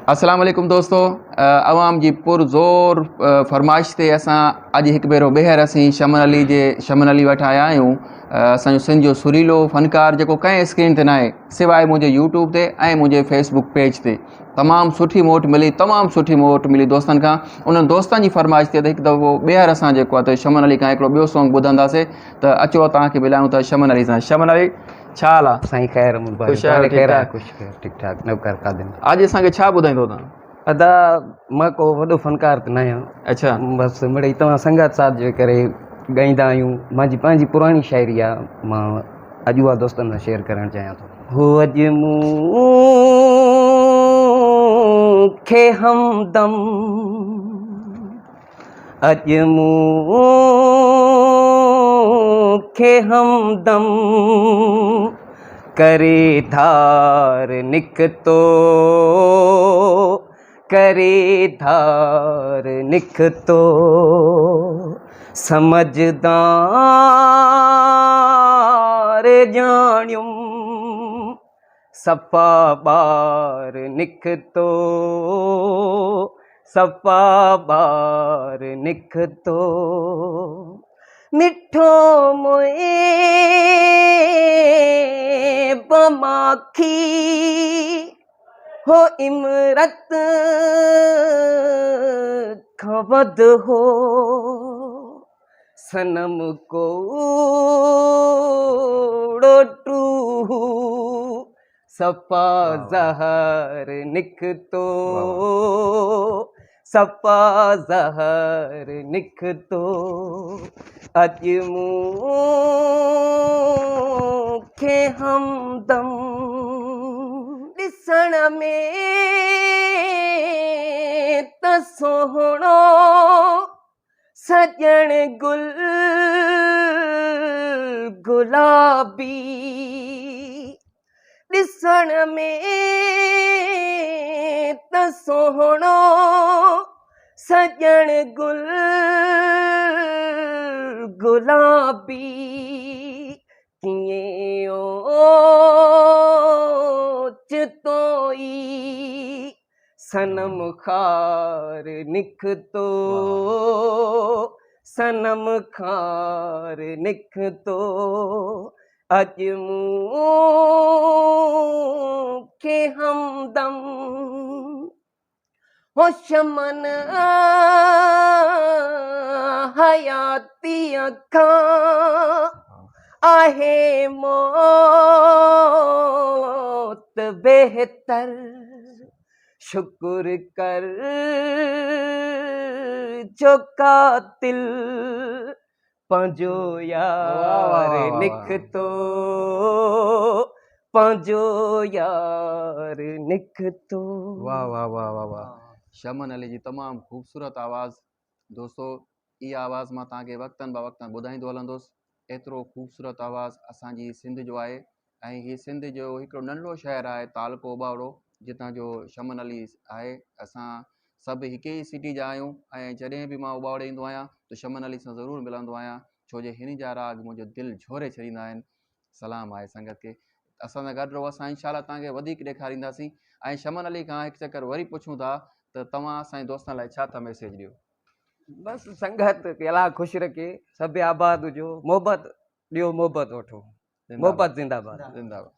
अस्सलाम वालेकुम दोस्तों, अवाम जी पुरज़ोर फरमाइश ते असां अॼु हिकु भेरो ॿीहर असीं शमन अली वटि आया आहियूं। असांजो सिंध जो सुरीलो फ़नकार जेको कंहिं स्क्रीन ते न आहे सवाइ मुंहिंजे यूट्यूब ते ऐं मुंहिंजे फेसबुक पेज ते। तमामु सुठी मोट मिली दोस्तनि खां। उन्हनि दोस्तनि जी फरमाइश ते हिकु दफ़ो ॿीहर असां जेको आहे त शमन अली खां हिकिड़ो ॿियो सॉन्ग ॿुधंदासीं। त अचो तव्हांखे मिलायूं था शमन अली सां। शमन अली, छा हाल आहे? साईं ख़ैर मुबारक। ख़ुशि आहियो? ठीक ठाक नौकर कादिम। अॼु असांखे छा ॿुधाईंदो तव्हां? अदा मां को वॾो फनकार त न आहियां। अच्छा, बसि मिड़ई तव्हां संगत साथ जे करे ॻाईंदा आहियूं। मुंहिंजी पंहिंजी पुराणी शाइरी आहे, मां अॼु उहा दोस्तनि सां शेयर करणु चाहियां थो। हो अॼु मूंखे हमदम, अॼु मूंखे हमदम करे धार निकतो, करे धार निकतो समझदार जानियुम सफ़ा बार निकतो, सफ़ा बार निकतो मिठो मोए बमाखी हो इमरत खवद हो सनम को टू सफ़ा ज़हर निकतो, सफ़ा ज़हर निकतो अॼु मूंखे हमदम ॾिसण में त सोहणो सजण गुल गुलाबी, ॾिसण में त सोहणो सजण गुल गुलाबी कीअं ओच तोई सनम खार निकतो, सनम खार निकतो अॼु मूंखे हमदम हो शमन हयाती खां आहे मौत बेहतर, शुक्र कर जो कातिल पंहिंजो यार निकतो, पंहिंजो यार निकतो। वाह वाह वाह वाह वाह। शमन अली जी तमामु ख़ूबसूरत आवाज़। दोस्तों, इहा आवाज़ मां तव्हांखे वक़्तनि ब वक़्तनि ॿुधाईंदो हलंदुसि। एतिरो ख़ूबसूरत आवाज़ असांजी सिंध जो आहे ऐं हीअ सिंध जो हिकिड़ो नंढड़ो शहरु आहे तालको बावड़ो, जितां जो शमन अली आहे। असां सभु हिकु ई सिटी जा आहियूं ऐं जॾहिं बि मां उबावड़े ईंदो आहियां त शमन अली सां ज़रूरु मिलंदो आहियां, छो जो हिन जा राग मुंहिंजो दिलि झोरे छॾींदा आहिनि। सलाम आहे संगत खे। असां सां गॾु रहो, असां इंशाल्लाह तव्हांखे वधीक ॾेखारींदासीं। ऐं शमन अली खां हिकु चकर वरी पुछूं था त तव्हां असांजे दोस्तनि लाइ छा था मैसेज ॾियो? बसि संगत अलाह ख़ुशि रखे, सभु आबाद हुजो, मोहबत ॾियो, मोहबत वठो, मोहबत जिंदाबाद। जिंदाबाद।